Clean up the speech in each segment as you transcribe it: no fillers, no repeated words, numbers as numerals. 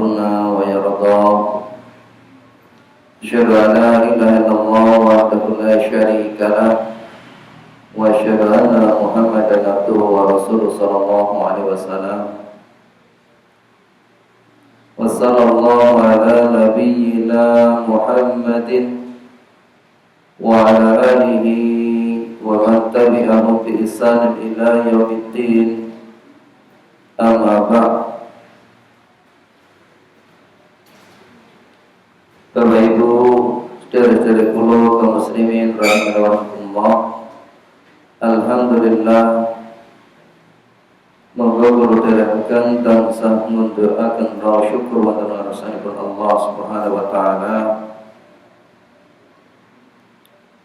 يسرنا ويرضى أشهد أن لا إله إلا الله وحده لا شريك له وأشهد أن محمدا عبده ورسوله صلى الله عليه وسلم وصلى الله على نبينا محمد وعلى آله ومن تبعهم بإحسان إلى يوم الدين أما بعد. Bapak Ibu, saudara-saudara kula kaum muslimin rahimakumullah. Alhamdulillah, monggo kula dherekaken tansah ngundukaken raos syukur wonten ngarsanipun Allah Subhanahu wa taala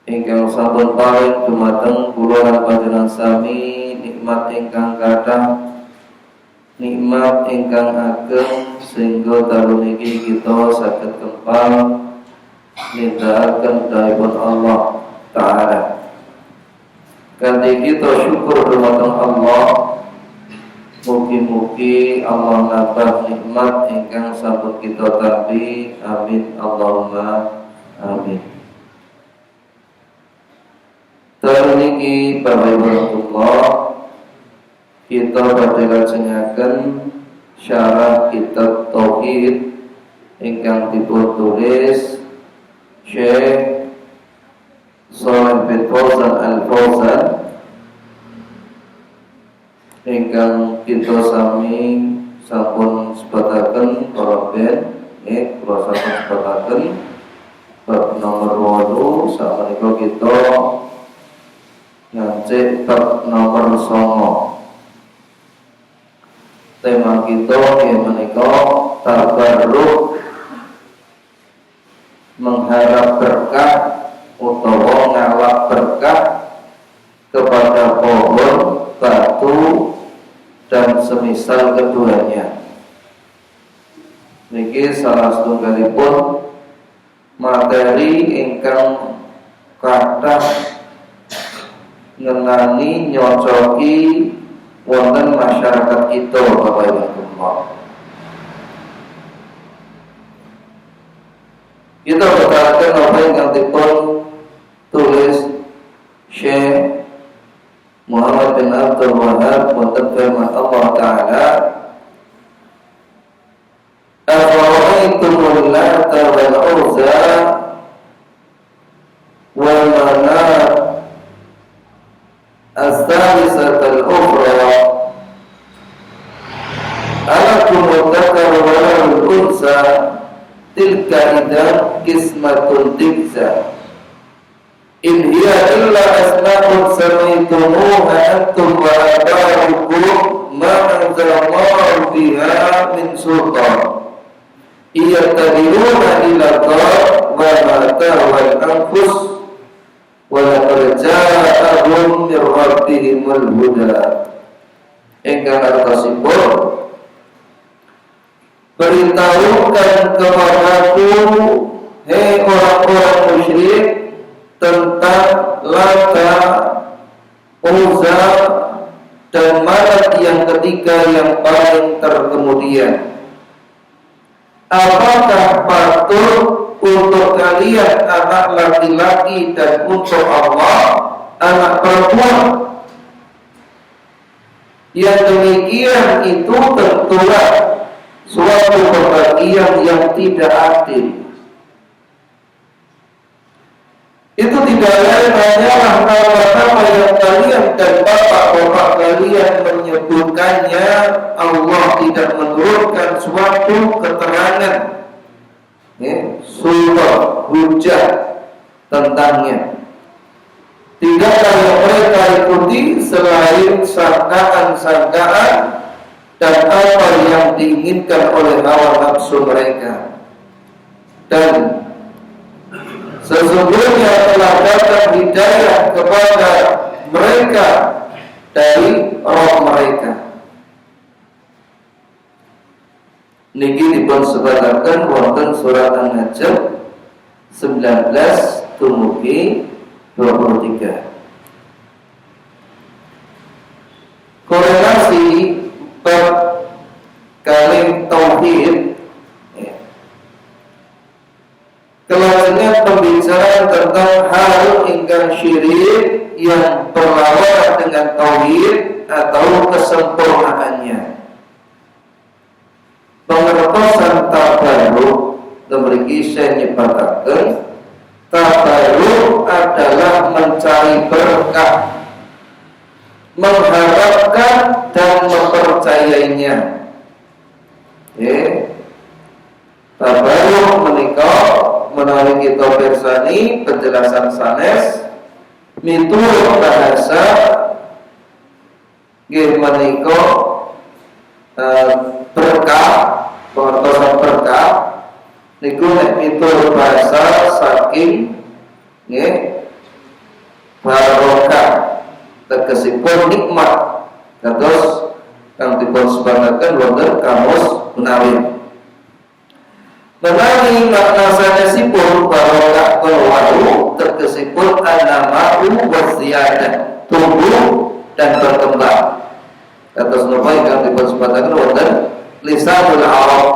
ingkang sampun paring dumateng kula lan panjenengan sami nikmat ingkang kathah, nikmat ingkang ageng sehingga dalu niki kita saged kempal nindakaken dawuhipun Allah taala. Kanthi kita syukur dumateng Allah, mugi-mugi Allah nambah nikmat ingkang sampun kita tampi. Amin Allahumma amin. Dalu niki Bapak Ibu kita badhe lajengaken syarah kitab tauhid ingkang dipun tulis Syekh Shalih bin Fauzan Al-Fauzan ingkang kita sami sampun sebataken para ben kula sampun sebataken bab nomor 8 samenika kita ngancik bab nomor 9. Tema kita menika tabarruk, mengharap berkah utawa ngalap berkah kepada pohon, batu dan semisal keduanya. Niki salah satunggalipun materi ingkang kathah ngenani nyocoki wonten masyarakat kita Bapak Ibu. Kita berdasarkan apa yang dipun tulis Syekh Muhammad bin Abdul Wahab wonten firman Allah Taala, "Afara'aytumul Lata wal Uzza wal Manat as-salisatal ukhra alakum dzakaru wa lahul unsa tilka idzan qismatun tibza in hiya illa asma'un samaitumuha antum wa aba'ukum ma anzalallahu biha min sultan iyatadiruna ila Allah wa ma tahwal anfus wa laqad ja'ahum min rabbihimul huda." Ingkang artosipun, beritahukan kepadaku, hei orang-orang musyrik, tentang Lata, Uzza dan Manat yang ketiga yang paling terkemudian. Apakah patut untuk kalian anak laki-laki dan untuk Allah anak perempuan? Yang demikian itu tentulah suatu pembagian yang tidak adil. Itu tidak lain hanyalah nama-nama yang kalian dan bapak-bapak kalian menyebutkannya. Allah tidak menurunkan suatu keterangan sultan hujah tentangnya. Tidaklah yang mereka ikuti selain sangkaan-sangkaan dan apa yang diinginkan oleh hawa nafsu mereka. Dan sesungguhnya telah datang hidayah kepada mereka dari roh mereka. Niki dipun sebataken wonten surat An-Najm 19 dumugi 23. Korelasi bab kalim tauhid tentang hal ingkang syirik yang berlawanan dengan tauhid atau kesempurnaannya. Pengertosan tabarruk memiliki saya nyebataken tabarruk adalah mencari berkah, mengharapkan dan mempercayainya. Tabarruk menika menawi kita pirsani penjelasan sanes miturut bahasa nggih menika berkah, pengertosan berkah niku nek miturut bahasa saking nggih barokah tegesipun nikmat kados kang dipun sebataken wonten kamus menawi makna sanesipun barokah keluaru tegesipun an-nama'u wa ziyadah, tumbuh dan berkembang. Kados napa ingkang dipun sebataken wonten lisanul Arab.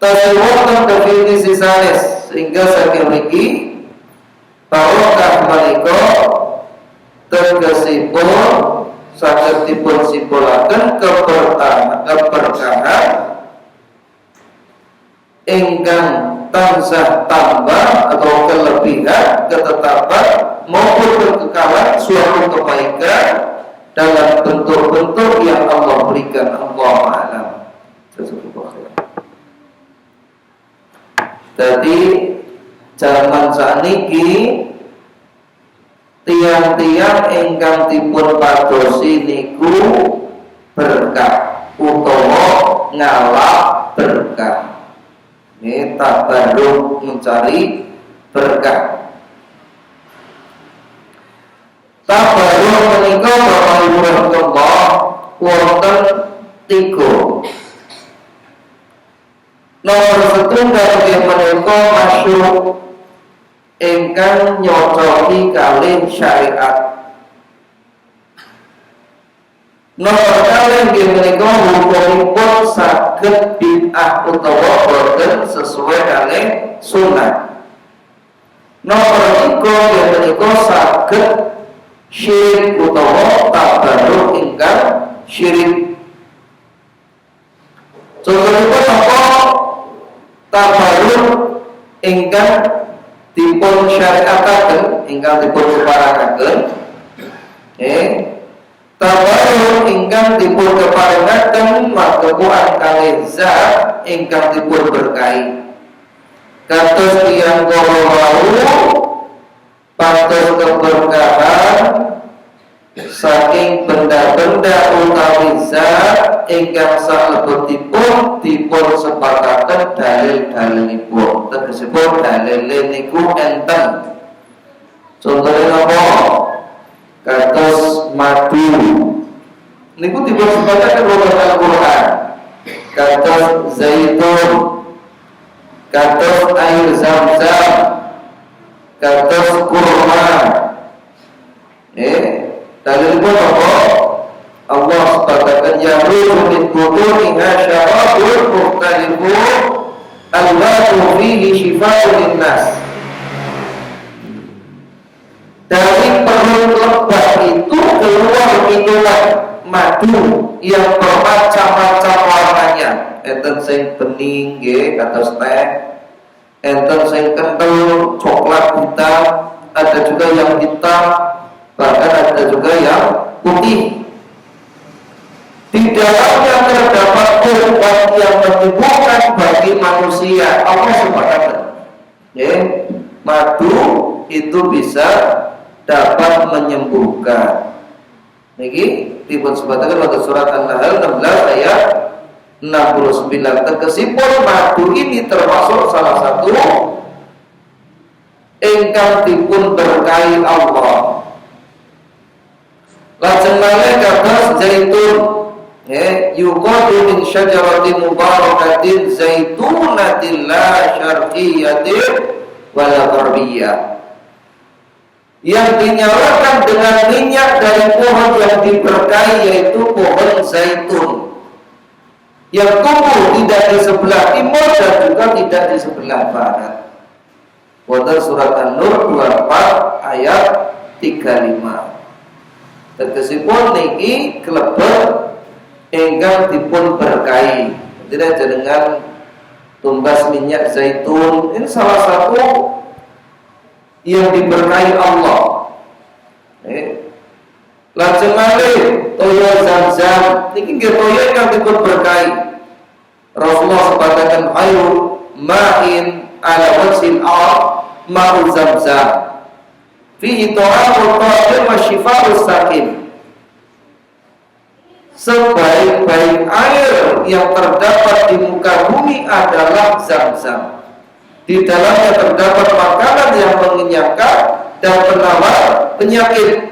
Tasawwur definisi sanes sehingga saking mriki barokah menika tegesipun saged dipun simpulaken keberkahan ingkang tansah tambah atau kelebihan, ketetapan maupun kekekalan suatu kebaikan dalam bentuk-bentuk yang Allah berikan. Allahu a'lam. Jadi zaman sakniki tiang-tiang ingkang dipun padosi niku berkah utawa ngalap berkah. Ini tabarruk mencari berkah. Tabarruk menika rahimahullah wonten 3. Nomor setunggal inggih menika masyhur ingkang nyocoki kalih syariat. Nomor kalih inggih menika hukumipun saged bid'ah utawa boten sesuai kalih sunnah. Nomor 3 inggih menika saged syirik utawa tabarruk ingkang syirik. Contohipun apa? Tabarruk ingkang dipun syariataken, ingkang dipun separakaken, tabarruk ingkang dipun keparengaken magepuan kalih zat ingkang dipun berkahi. Kados tiyang kala wau pados keberkahan saking benda-benda utawi zat ingkang salebetipun dipun sepakaken dalil-dalilipun. Tegesipun dalil niku enten. Contohnya apa? Kados madu niku dipun sepakaken wonten Al-Qur'an. Kados zaitun, kados air zam-zam, kados kurma. Dalilipun apa? Allah sebatakan yakhruju min butuniha syarabun mukhtalifun alwanu fihi shifaa'un linnas. Dari perut lebah itu keluar minuman madu yang bermacam-macam warnanya. Enten sing bening nggih kados teh, enten sing kental coklat hitam, ada juga yang hitam, bahkan ada juga yang putih. Di dalamnya terdapat obat yang menyembuhkan bagi manusia. Allah subhanahu madu itu bisa dapat menyembuhkan. Niki dipun sebataken pada surat An-Nahl 16 ayat 69. Tegesipun madu ini termasuk salah satu ingkang dipun berkahi Allah. Lajeng malih kados zaitun, yuqadu min syajaratin mubarakatin zaitunatin la syarqiyatin wala gharbiyah, yang dinyalakan dengan minyak dari pohon yang diberkahi, yaitu pohon zaitun yang tumbuh tidak di sebelah timur dan juga tidak di sebelah barat. wonten surat An-Nur 24 ayat 35. Tegesipun niki klebet ingkang dipun berkahi. Tidak jenengan tumbas minyak zaitun, ini salah satu yang diberkahi Allah. Lajeng malih toya Zam-Zam niki nggih toya ingkang dipun berkahi. Rasulullah sebataken ayu ma'in ala wajhil ard ma'u Zam-Zam fihi ta'amul qadir wa shifaa'us sakin. Sebaik-baik air yang terdapat di muka bumi adalah Zam-Zam. Di dalamnya terdapat makanan yang mengenyangkan dan penawar penyakit.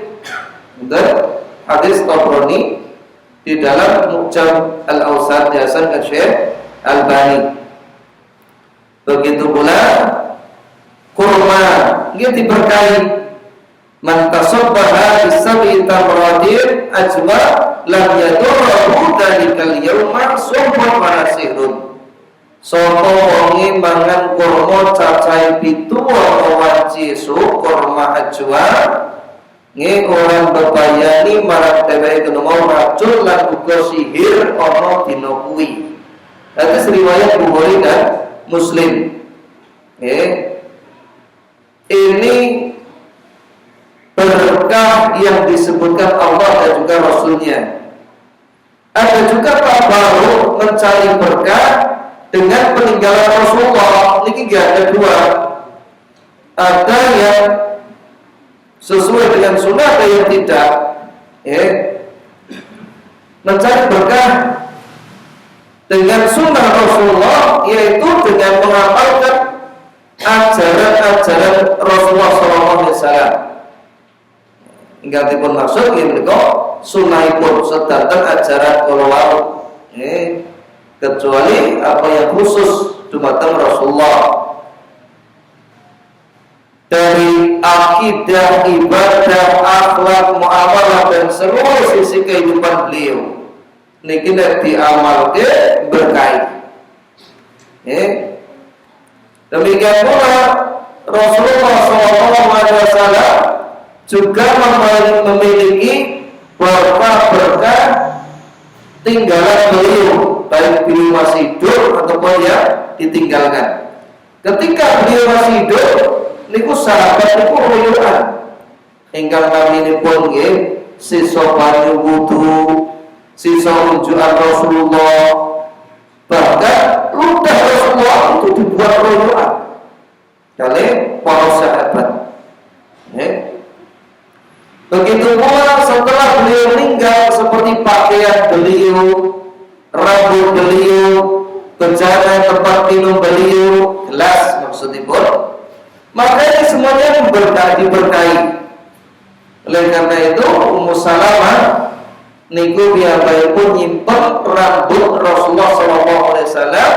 Dan hadis Tabrani di dalam Mu'jam Al-Awsat dihasankan Syekh Albani. Begitu pula kurma, dia diberkahi. Man tasabbaha bisab'i tamratin ajwa lam yadurruhu dalikal yawma sumpun manasirun. Sopo wonge mangan kurma cacahe 7 ana wanci esuk kurma ajwa nge orang bebayani marang dheweke kena mau racun lan uga sihir ana dina kuwi. Hadis riwayat Bukhari dan Muslim. Ini berkah yang disebutkan Allah dan juga Rasulnya. Ada juga baru mencari berkah dengan peninggalan Rasulullah. Ini gak ada dua. Ada yang sesuai dengan sunnah, ada yang tidak. Mencari berkah dengan sunnah Rasulullah, yaitu dengan mengamalkan ajaran-ajaran Rasulullah SAW. Ingatipun maksud ini kok sunahipun sedanten ajaran kula kecuali apa yang khusus dumateng Rasulullah dari akidah, ibadah, akhlak, muamalah dan seluruh sisi kehidupan beliau niki nek diamalke berkah. Demikian pula Rasulullah SAW juga memiliki berkah tinggalan beliau, baik beliau masih hidup ataupun yang ditinggalkan. Ketika beliau masih hidup, niku sahabat niku royoan. Ingkang naminipun nggih sisa banyu wudu, sisa unjukan Rasulullah. Bahkan ludah Rasulullah itu dibuat royoan oleh para sahabat. Begitu pula setelah beliau meninggal, seperti pakaian beliau, rambut beliau, bejana tempat minum beliau, gelas maksudnya pun, maka ini semuanya diberkahi. Oleh karena itu Ummu Salamah niku piyambakipun nyimpen rambut Rasulullah SAW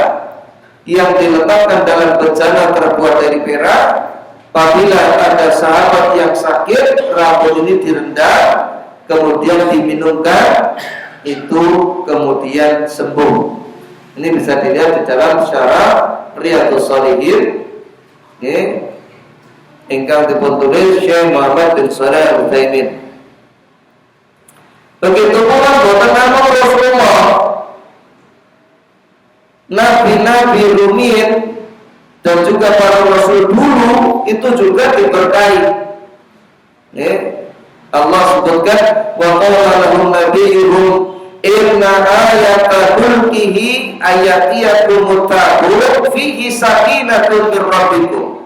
yang diletakkan dalam bejana terbuat dari perak. Apabila ada sahabat yang sakit, rambut ini direndam, kemudian diminumkan, itu kemudian sembuh. Ini bisa dilihat di dalam syarah Riyadhus Shalihin. Ingkang dipun tulis Syekh Muhammad bin Shalih Al-Utsaimin. Begitu pula boten namung Rasulullah, nabi-nabi rumiyin dan juga para rasul dulu itu juga diberkahi. Allah sebutkan wa qala lahum nabiyyuhum inna ayata mulkihi ayatiyakum tabur fihi sakinatun min rabbikum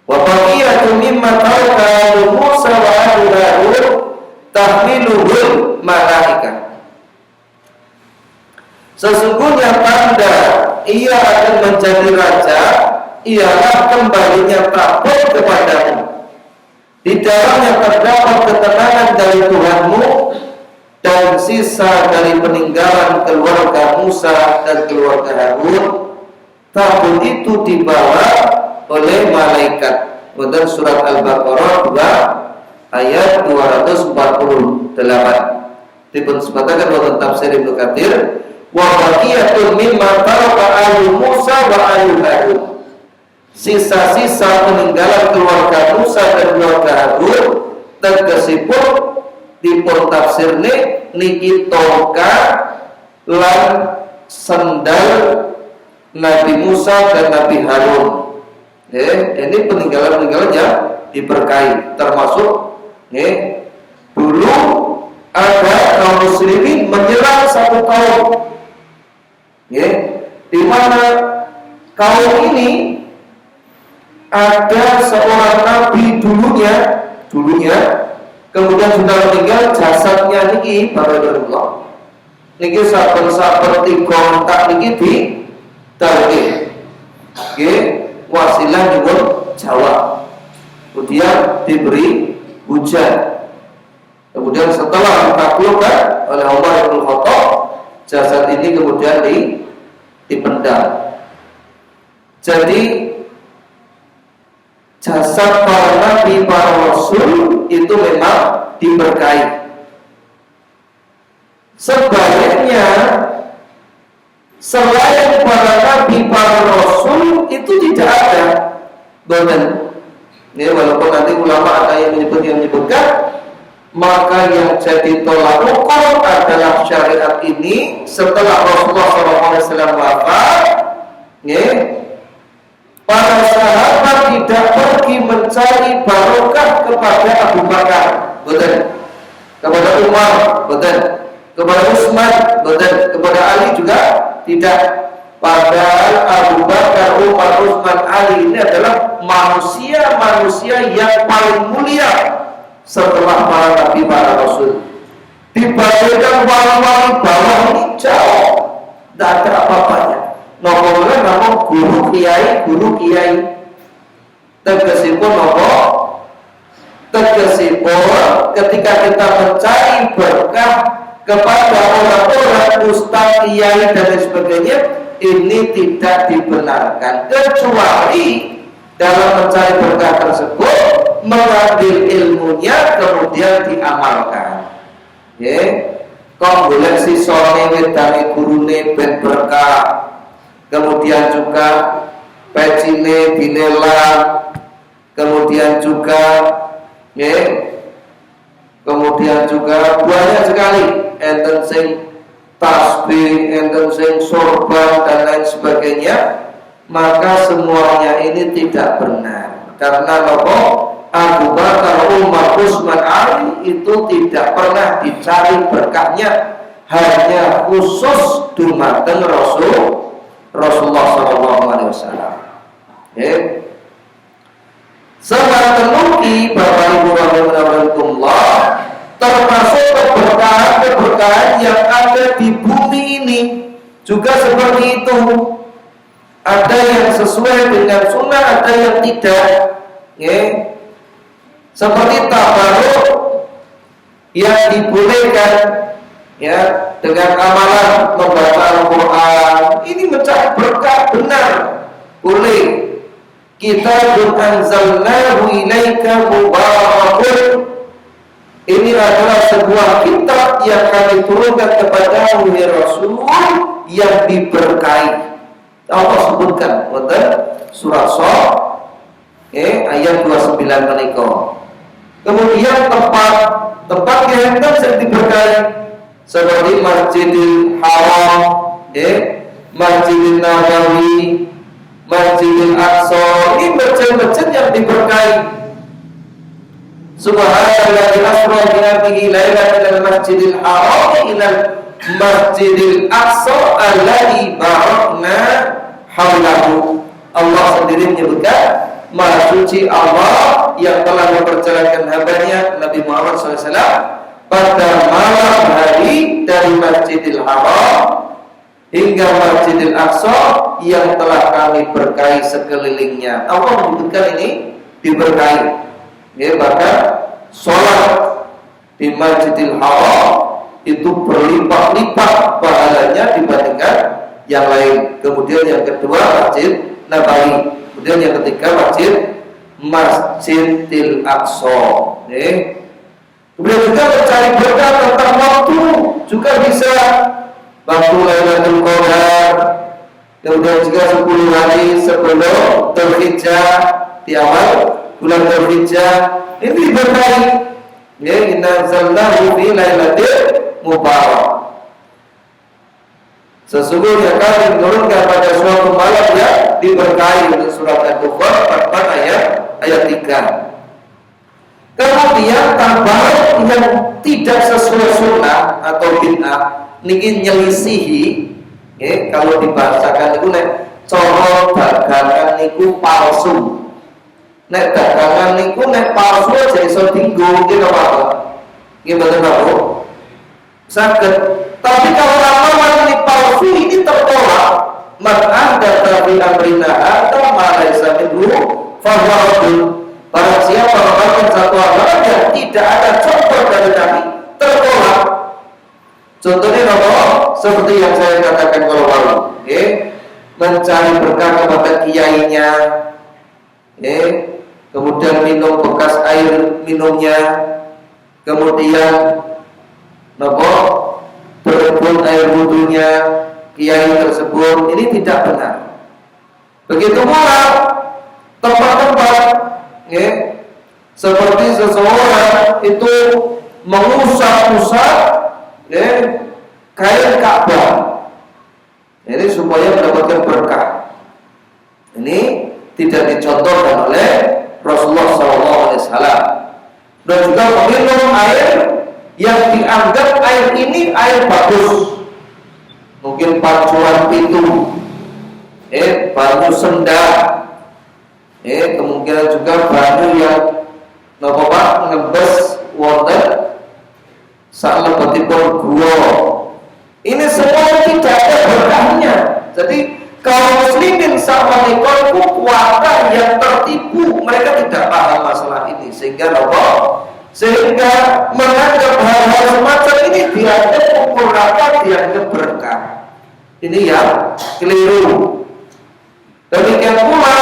wa baqiyatun mimma taraka Musa wa Harun tahmiluhul malaikah. Sesungguhnya tanda ia akan menjadi raja ialah kembalinya tabur kepadamu. Di dalamnya terdapat ketenangan dari Tuhanmu dan sisa dari peninggalan keluarga Musa dan keluarga Harun. Tabur itu dibawa oleh malaikat. Dalam surat Al-Baqarah 2 ayat 248. Dipun sebatakan dalam tafsir Ibnu Katsir, wa baqiyatun mimma taraka alu Musa wa alu Harun. sisa-sisa peninggalan keluarga Musa dan keluarga Harun tegesipun dipun tafsirne niki tongkat lan sendal Nabi Musa dan Nabi Harun. Ini peninggalan-peninggalan yang diberkahi, termasuk dulu ada kaum muslimin menyerang satu kaum, di mana kaum ini ada seorang nabi dulunya kemudian sudah meninggal, jasadnya niki barakallahu niki saben-saben 3 kontak niki di dalke wasilah nyuwun jawab, kemudian diberi hujan. Kemudian setelah ditaklukkan oleh Umar bin Khattab, jasad ini kemudian dipendam. Jadi jasad para nabi, para rasul itu memang diberkahi. Sebaliknya selain para nabi, para rasul itu tidak ada. Bahkan walaupun nanti ulama ada yang menyebutkan, maka yang jadi tolak ukur adalah syariat ini setelah Rasulullah SAW wafat. Para sahabat tidak pergi mencari barokah kepada Abu Bakar, betul, kepada Umar, betul, kepada Utsman, betul, kepada Ali juga tidak. Padahal Abu Bakar, Umar, Utsman, Ali ini adalah manusia-manusia yang paling mulia setelah para nabi, para rasul. Dibandingkan wali-wali bawah ini jauh, tidak ada apa-apanya. Nopo-nopo namun guru kiai. Tegesipun nopo? Tegesipun ketika kita mencari berkah kepada orang-orang ustaz, kiai dan lain sebagainya, ini tidak dibenarkan kecuali dalam mencari berkah tersebut mengambil ilmunya kemudian diamalkan. Kok boleh si sone wedane gurune ben berkah, kemudian juga pecine dinelang, kemudian juga banyak sekali enten sing tasbih, enten sing sorban dan lain sebagainya, maka semuanya ini tidak benar. Karena Abu Bakar, Umar, Utsman, Ali itu tidak pernah dicari berkahnya, hanya khusus dumateng Rasulullah SAW. Sebagai tenuki Bapak Ibu rahimahumullah, termasuk keberkahan yang ada di bumi ini juga seperti itu. Ada yang sesuai dengan sunnah, ada yang tidak. Seperti tabaruk yang dibolehkan dengan amalan membaca Al-Quran, ini mencari berkah benar, boleh. Kitabun anzalnahu ilaika mubarakun, ini adalah sebuah kitab yang kami turunkan kepada wahai Rasul yang diberkahi. Allah sebutkan pada surah Shad ayat 29 menika. Kemudian tempat yang yang diberkahi seperti Masjidil Haram, Masjidil Nabawi, Masjidil Aqsa, ini masjid-masjid yang diberkahi. Subhanallah asra bi nabiyhi lailan ilal Masjidil Haram ilal Masjidil Aqsa alladzi barakna haulahu. Allah sendiri menyebutkan Maha suci Allah yang telah memperjalankan hambanya Nabi Muhammad SAW pada malam hari dari Masjidil Haram hingga Masjidil Aqsa yang telah kami berkahi sekelilingnya. Allah menyebutkan ini diberkahi. Bahkan sholat di Masjidil Haram itu berlipat-lipat pahalanya dibandingkan yang lain. Kemudian yang kedua Masjid Nabawi. Kemudian yang ketiga Masjidil Aqsa. Kemudian juga mencari berkah tentang waktu juga bisa. Waktu Lailatul Qadar, Kemudian juga 10 hari sebelum Dzulhijjah, di awal bulan Dzulhijjah ini diberkahi. Ya, inna anzalnahu fi lailatin mubarak. Sesungguhnya kami menurunkan pada suatu malam yang diberkahi. Untuk surat Al-Dukhan 44 ayat 3. Kemudian tabaruk yang tidak sesuai sunnah atau bid'ah niki nyelisihi, kalau dibahasakan itu nek cara dagangan niku palsu. Nek dagangan niku nek palsu aja iso dienggo nggih apa? Nggih mboten Bapak. Saged. Tapi kalau ramalan ini palsu ini tertolak. Man anda fi amrina hadza ma laysa minhu fa huwa raddun. Barang siapa melakukan satu amalan yang tidak ada contoh dari Nabi, tertolak. Contohnya apa? Seperti yang saya katakan kalau lalu, mencari berkah kepada kiainya, kemudian minum bekas air minumnya, kemudian berebut air wudunya kiai tersebut, ini tidak benar. Begitu pula tempat-tempat, seperti seseorang itu mengusap-usap kain Ka'bah, ini supaya mendapatkan berkah. Ini tidak dicontohkan oleh Rasulullah SAW. Dan juga meminum air yang dianggap air ini air bagus, mungkin pancuran pintu, banyu sendak, kemungkinan juga banyu yang ngebes wonten salebetipun gua. Ini semua tidak ada berkahnya. Jadi kaum muslimin sama nikah kuatan yang tertipu, mereka tidak paham masalah ini sehingga menganggap hal-hal semacam ini dianggap pukul rata, dianggap berkah. Ini yang keliru. Demikian pula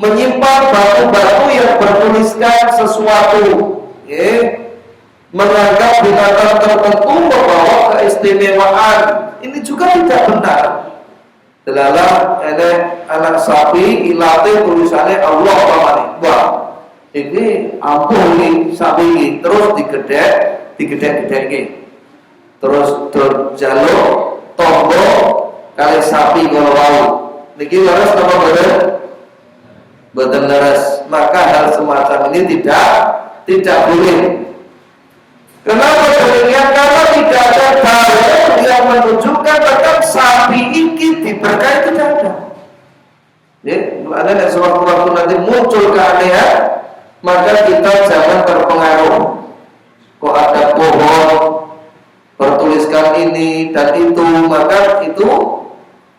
menyimpan batu-batu yang bertuliskan sesuatu, menganggap binatang tertentu membawa keistimewaan, ini juga tidak benar. Delalah anak sapi ilate tulisannya Allah pamane. Wah, ini ampuh ini sapi ini terus digedek, terus jaluk tombo kali sapi kalau mau. Niki leres apa boten leres. Maka hal semacam ini tidak boleh. Kenapa demikian? Karena tidak ada dalil yang menunjukkan bahwa sapi ini diberkahi, tidak ada. Ada sewaktu-waktu nanti muncul keanehan, maka kita jangan terpengaruh. Kok ada pohon bertuliskan ini dan itu, maka itu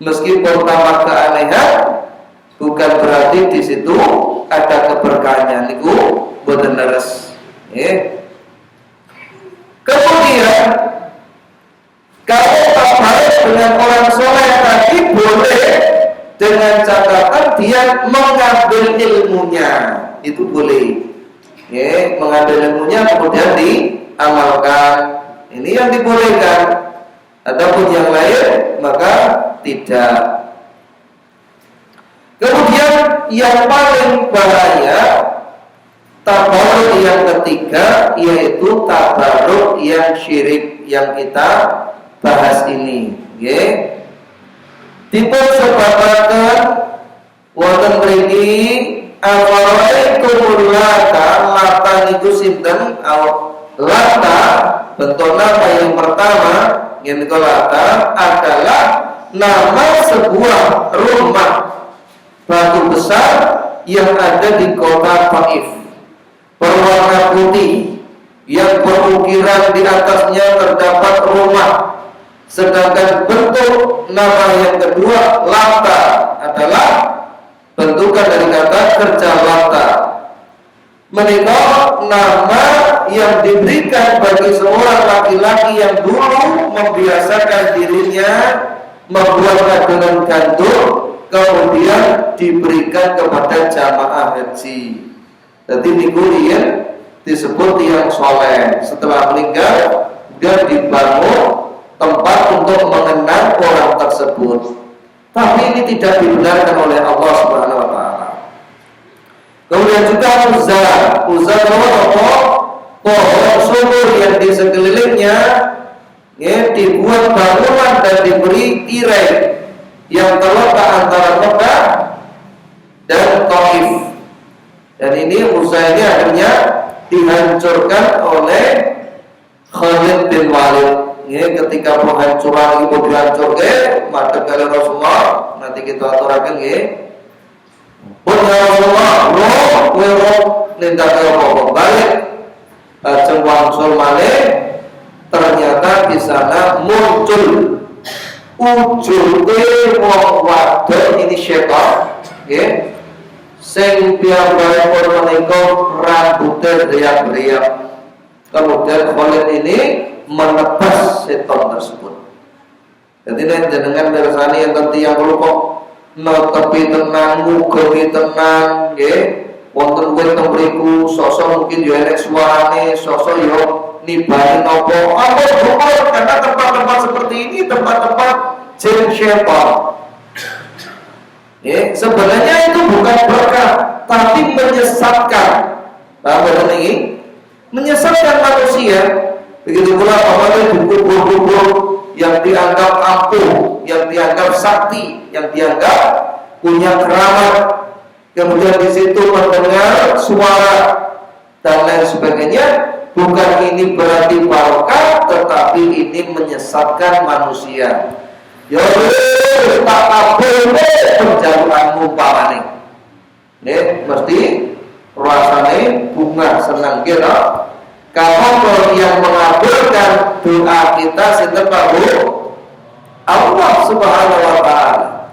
meskipun tampak keanehan, bukan berarti di situ ada keberkahannya. Niku boten leres. Kemudian kalau tabaruk dengan orang soleh tadi boleh dengan catatan dia mengambil ilmunya, itu boleh. Mengambil ilmunya kemudian diamalkan. Ini yang dibolehkan. Adapun yang lain maka tidak. Kemudian yang paling bahaya tabaruk yang ketiga, yaitu tabaruk yang syirik yang kita bahas ini. Dipun sebabaken wonten mriki afaraitumul lata niku sinten? Lata bentuk nama yang pertama yang lata adalah nama sebuah rumah batu besar yang ada di kota Taif, berwarna putih, yang berukiran di atasnya terdapat rumah. Sedangkan bentuk nama yang kedua lata adalah bentukan dari kata kerja lata. Menikah nama yang diberikan bagi seorang laki-laki yang dulu membiasakan dirinya membuat adonan gandum, kemudian diberikan kepada jamaah haji. Jadi nikulian disebut yang soleh. Setelah meninggal dia dibangun tempat untuk mengenang orang tersebut. tapi ini tidak dibenarkan oleh Allah Subhanahu wa taala. Kemudian juga Uzza apa? Pohon sumur yang di sekelilingnya dibuat bangunan dan diberi tirai yang terletak antara Mekah dan Taif. Dan ini Uzza ini akhirnya dihancurkan oleh Khalid bin Walid. Ketika penghancuran itu dihancurkan, maka kali Rasulullah nanti kita aturakan pun Rasulullah lintas balik ajeng wangsul malih, ternyata di sana muncul ujungnya wong wadon ini setan, sing piyambakipun menika rambutnya riak-riak. Kemudian Khalid ini menebas setan tersebut. Jadi jenengan mirsani yang tadi yang kok netepi tenang, mugi tenang, wonten wit teng mriku, sosok mungkin yo enek suarane, sosok yo nibani nopo. Apa betul karena tempat-tempat seperti ini tempat-tempat jin syaitan. Sebenarnya itu bukan berkah, tapi menyesatkan. Paham ini? Menyesatkan manusia. Begitu pula apabila kubur-kubur yang dianggap ampuh, yang dianggap sakti, yang dianggap punya keramat, kemudian di situ mendengar suara dan lain sebagainya, bukan ini berarti barokah, tetapi ini menyesatkan manusia. Ya tak kabeh penjaluanmu pamane. Mesti rasane bunga senang kira. Kalau yang mengabulkan doa kita sinten Pak Bu? Allah Subhanahu wa taala.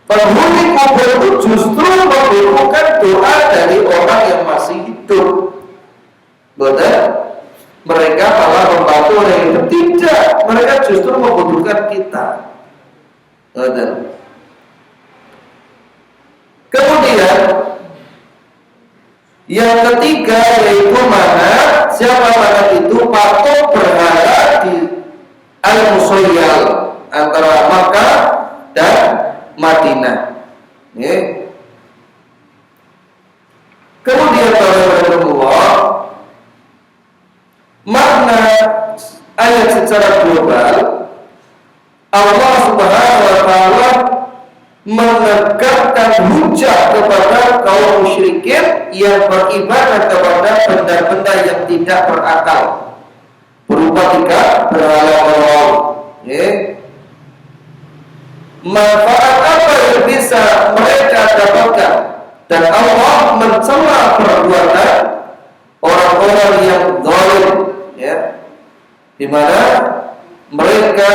Penghuni kubur itu justru membutuhkan doa dari orang yang masih hidup. Betul? Mereka malah membantu orang yang tidak. Mereka justru membutuhkan kita. Betul? Kemudian yang ketiga yaitu mana? Siapa mana itu patung berhala di Al-Musayyal antara Makkah dan Madinah. Kemudian Allah makna ayat secara global, Allah Subhanahu wa taala menegakkan hujah kepada kaum musyrikin yang beribadah kepada benda-benda yang tidak berakal berupa tiga berhala. Manfaat apa yang bisa mereka dapatkan? Dan Allah mencela perbuatan orang-orang yang zalim, di mana mereka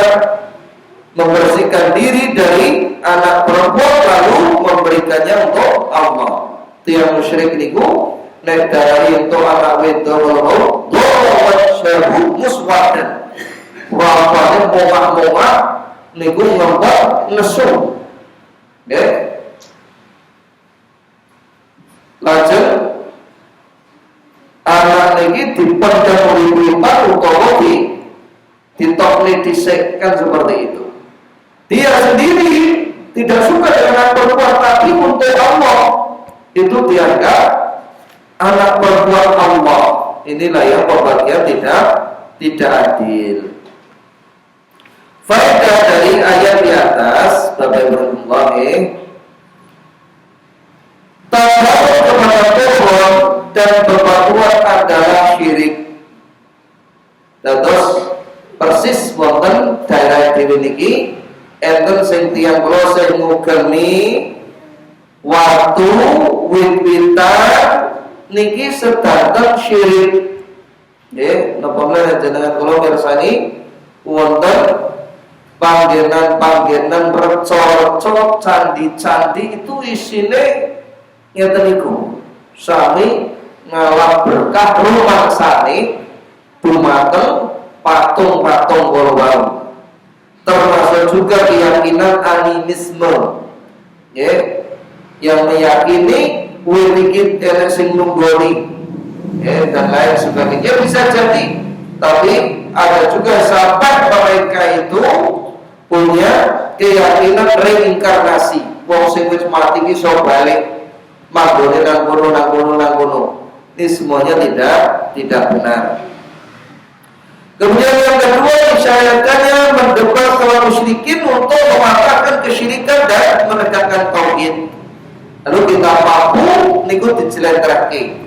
membersihkan diri dari anak perempuan lalu memberikannya untuk Allah. Tiang musyrik niku nek dari untuk anak wedok loro dawat serbu muswadan. Wapane momah-momah niku ngembak nesu. Lajeng anak niki dipendam lipat utawa ditokne disekkan seperti itu. Dia sendiri tidak suka dengan anak perempuan, tapi untuk Allah itu dianggap anak perempuan Allah. Inilah yang pembagian tidak adil. Faedah dari ayat di atas, Bapak Ibu tahu kepada Tuhan dan berbuat adalah syirik. Dan terus persis wonten daerah dhewe niki enten sing tiyang kula sing ngugemi waktu wit-witan niki sedanten syirik. Nggih, napa menawa jenengan kula mirsani wonten panggenan-panggenan reca-reca candi-candi itu isine ngeten niku. Sami ngalah berkah rumangsane dumateng patung-patung kala. Termasuk juga keyakinan animisme, yang meyakini wirikin enek sing nunggoni, dan lain sebagainya bisa jadi. Tapi ada juga sahabat mereka itu punya keyakinan reinkarnasi. Wong sing wis mati iki iso balik manggone nang kono. Ini semuanya tidak benar. Kemudian yang kedua, disyariatkannya mendebat kaum musyrikin untuk mematahkan kesyirikan dan menegakkan tauhid. Lalu kita mampu niku dijelentrehke.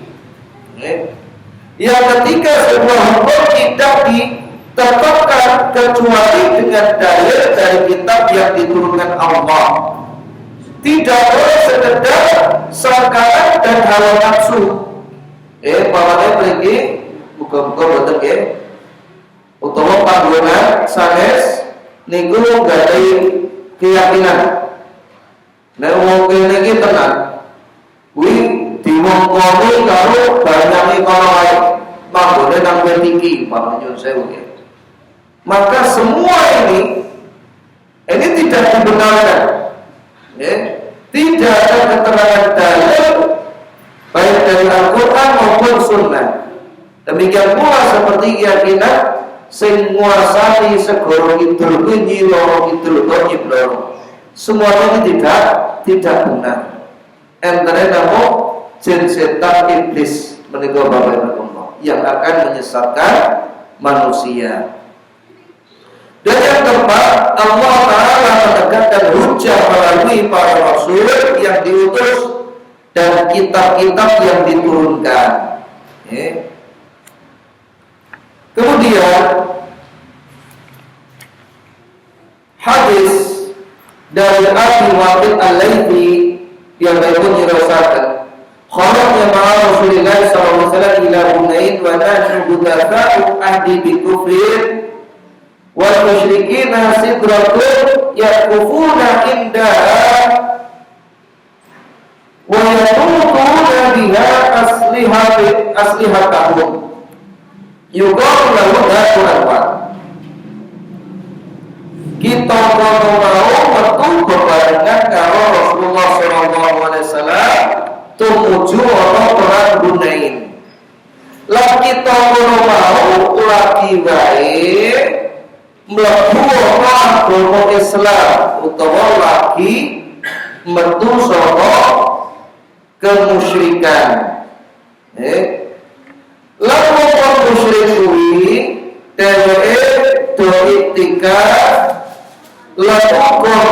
Yang ketiga, sebuah hukum tidak ditetapkan kecuali dengan dalil dari kitab yang diturunkan Allah. Tidak boleh sekedar sangkaan dan hawa nafsu. Pamane mriki muga-muga boten nggih. Utawa panggonan sanes niku gadhahi keyakinan. Nek wong kene iki tenan, kuwi dimongkoni karo banyake para wae. Manggone nang iki, pamane sewu nggih. Maka semua ini tidak dibenarkan. Tidak ada keterangan dalil baik dari Al-Quran maupun Sunnah. Demikian pula seperti keyakinan sing nguasani segoro kidul nyi loro kidul nyi loro. Semuanya ini tidak benar. Antara nama jin setan iblis menika Bapak Allah yang akan menyesatkan manusia. Dan yang keempat, Allah Ta'ala menegakkan hujjah melalui para rasul yang diutus dan kitab-kitab yang diturunkan. Kemudian hadis dari Abi Waqid Al-Laythi yang berikut diriwayatkan, kharajna ma'a Rasulillah sallallahu alaihi wasallam ila Hunain wa nahnu hudafa'u ahdi bi kufrin wal musyrikina sidratun yakufuna indaha wa yatutuna biha aslihatahum yuqalu lahu datul anwar. Kita mau metu bebarengan karo Rasulullah sallallahu alaihi wasallam tumuju ana perang Hunain. Lan kita mau lagi wae mlebu agama Islam utawa lagi metu saka kemusyrikan. Lan wong musyrik kuwi dheweke do iktikaf lan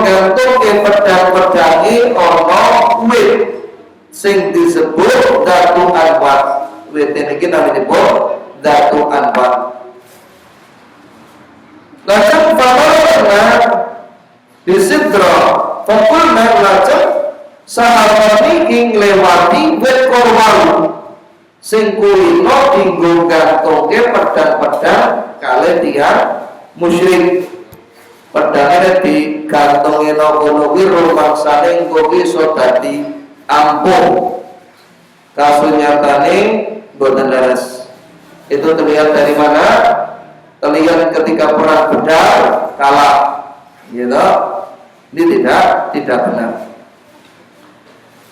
gantung ke pedang-pedange ana wit sing disebut Datu Anwar. Wit iki namanya Datu Anwar. Lajeng famarna disidra fakulna lajeng sahabat iki nglewati wit korwal sing kulino dinggo gantungke pedang-pedang kalih tiyang musyrik. Pedangnya digantungin kono kuwi rumangsane engko ki iso dadi ampuh. Kasunyatane boten leres. Itu terlihat dari mana? Terlihat ketika perang Badar kalah. Gitu. Ini tidak benar.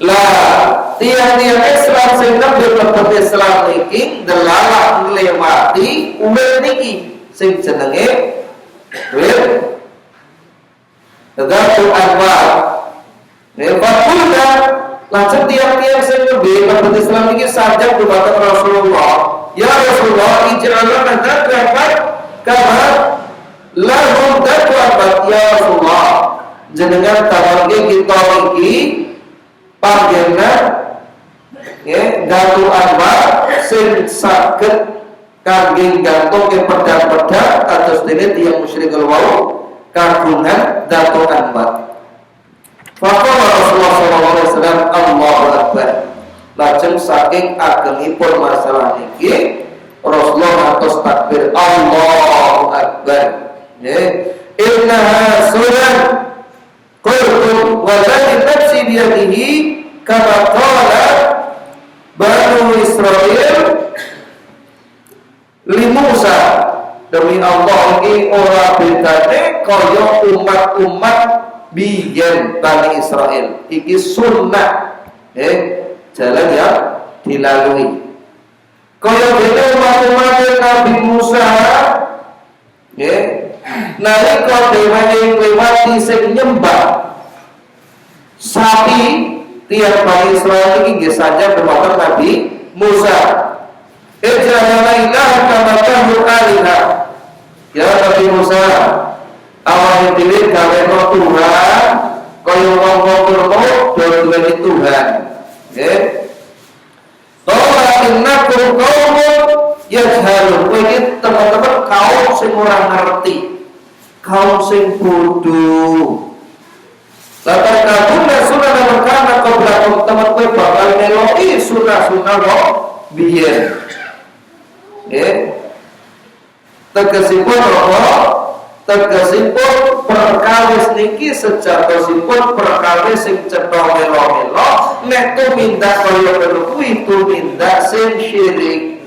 Lah, tiang-tiang Islam sing nembe mlebet Islam niki delalah nglewati umur niki sing jenenge Datu Anwar. Fakuna lajeng tiang-tiang sing nembe mlebet Islam niki sajak dhumateng Rasulullah. Ya Rasulullah, ij'alna datan kama lahum datan ya Rasulullah. Jenengan tawarke kita iki panjenengan Datu Anwar sing saged kangge gantung ke pedang-pedang kados dene tiyang musyrik wau kagungan Datu Anwar. Faqala Rasulullah sallallahu alaihi wasallam Allahu akbar. Lajeng saking agengipun masalah niki Rasulullah atus takbir Allahu akbar. Innaha sunan qultu wa la nafsi biyadihi kama qala Banu Israil li Musa. Demi Allah ini ora bedane kaya umat-umat biyen Bani Israil. Iki sunnah jalan yang dilalui. Kaya dene umat-umat Nabi Musa nalika dheweke ngliwati sing nyembah sapi tiap Bani Israil ini nggih saja bermotor Nabi Musa. Ij'alna ilaha kama ta'budu alihah. Ya Nabi Musa, awake dhewe gaweno Tuhan kaya wong-wong kurma duweni Tuhan. Nggih. Qala innakum qaumun yajhalun. Kowe iki teman-teman kaum sing ora ngerti. Kaum sing bodoh. Latar kabuna sunah berkana qablakum, teman kowe bakal meloki sunah-sunah kok biyen. Tegesipun apa? Tegesipun perkawis niki sejatosipun perkawis sing cetha melo-melo nek tumindak kaya ngono kuwi tumindak sing syirik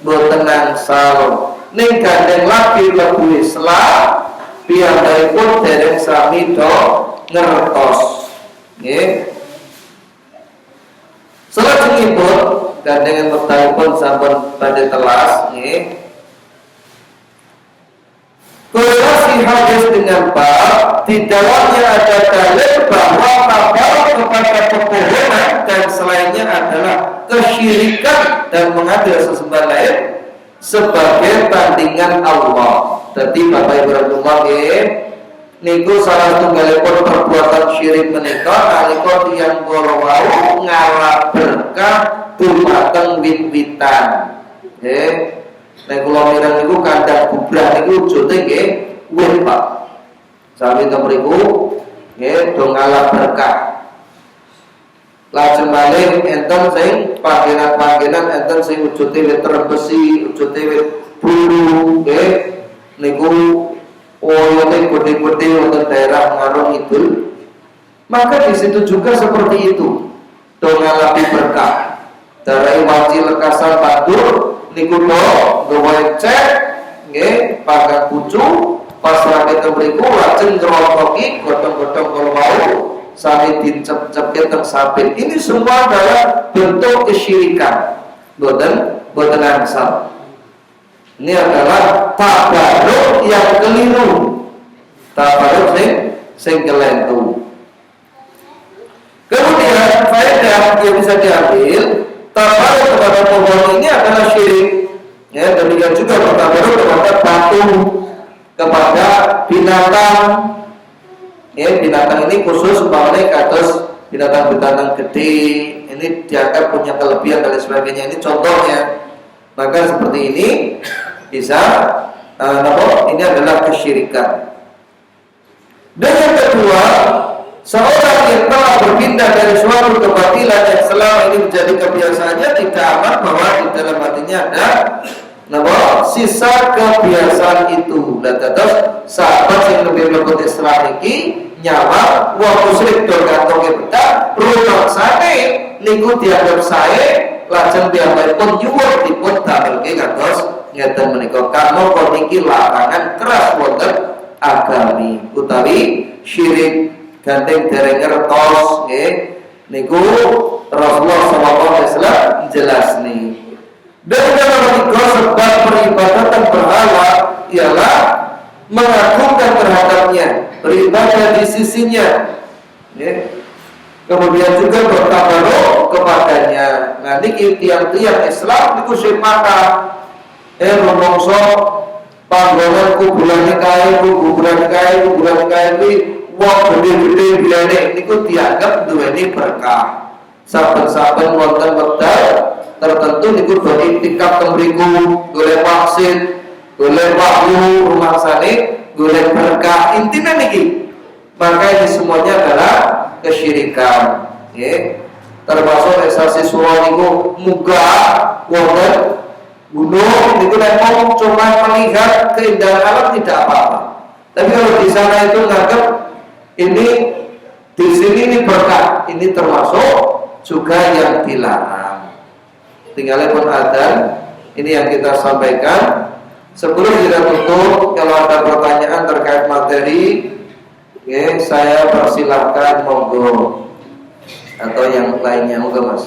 boten angsal ning gandeng lagi lebu Islam piyambakipun dereng sami do ngertos. Nggih. Salajengipun gandengan wektalipun sampun badhe telas nggih. Korelasi hadis dengan bab di dalamnya ada dalil bahwa kabar kepada pepohonan dan selainnya adalah kesyirikan dan mengambil sesembahan lain sebagai tandingan Allah. Jadi Bapak Ibu Rasulullah niku salah tunggalipun perbuatan syirik menika nalika tiyang kala wau ngalap berkah dumateng wit-witan. Nggih. Nek kula mireng niku kandhang bubrah niku wujute nggih wit, Pak. Sami to mriku nggih do ngalap berkah. Lajeng malih enten sing panggenan-panggenan enten sing wujute wit besi, wujute wit bulu nggih niku oyone gede-gede wonten daerah Ngarong Kidul. Maka di situ juga seperti itu. Do ngalapi berkah. Darai wanci lekasan bandur niku do gawe cek nggih panggang pucu pas rakyat mriku lajeng ngrongkoki godhong-godhong kala wau sami dicep-cepke teng sabit. Ini semua adalah bentuk kesyirikan. Boten angsal. Ini adalah tabaruk yang keliru. Tabaruk sing kelentu. Kemudian faedah yang bisa diambil, tabaruk kepada pohon ini adalah syirik. Ya, demikian juga tabaruk kepada batu, kepada binatang. Ya, binatang ini khusus umpamanya kados binatang-binatang gede, ini dianggap punya kelebihan dan sebagainya. Ini contohnya. Maka seperti ini bisa ini adalah kesyirikan. Dan yang kedua, seorang yang telah berpindah dari suatu kebatilan yang selama ini menjadi kebiasaannya tidak aman bahwa di dalam hatinya ada sisa kebiasaan itu. Dan terus sahabat yang lebih melakukan Islam ini nyawa wong musyrik do kantonge bedak rumah sane niku dianggap sae lajeng piyambakipun nyuwun dipun damelke kados ngeten menika karena niki larangan keras wonten agami utawi syirik gandeng dereng ngertos nggih niku Rasulullah sallallahu alaihi wasallam jelasni. Dan dalam menika sebab peribadatan berhala ialah mengagungkan terhadapnya, beribadah di sisinya. Nggih. Kemudian juga bertabaruk kepadanya. Nah niki tiang-tiang Islam niku sing maka rumangsa panggonan kuburan kae iki wong gede-gede bilane niku dianggap duweni berkah. Saben-saben wonten wekdal tertentu niku do iktikaf teng mriku, golek vaksin, golek wahyu rumangsane, golek berkah. Intinya niki. Maka ini semuanya adalah kesyirikan, ya. Termasuk eksasi surah niku munggah wonten gunung niku nek cuma melihat keindahan alam tidak apa-apa. Tapi kalau di sana itu nganggap ini di sini ini berkah, ini termasuk juga yang dilarang. Tinggalnya pun adzan, ini yang kita sampaikan. Sebelum kita tutup, kalau ada pertanyaan terkait materi, oke, saya persilahkan monggo atau yang lainnya monggo Mas.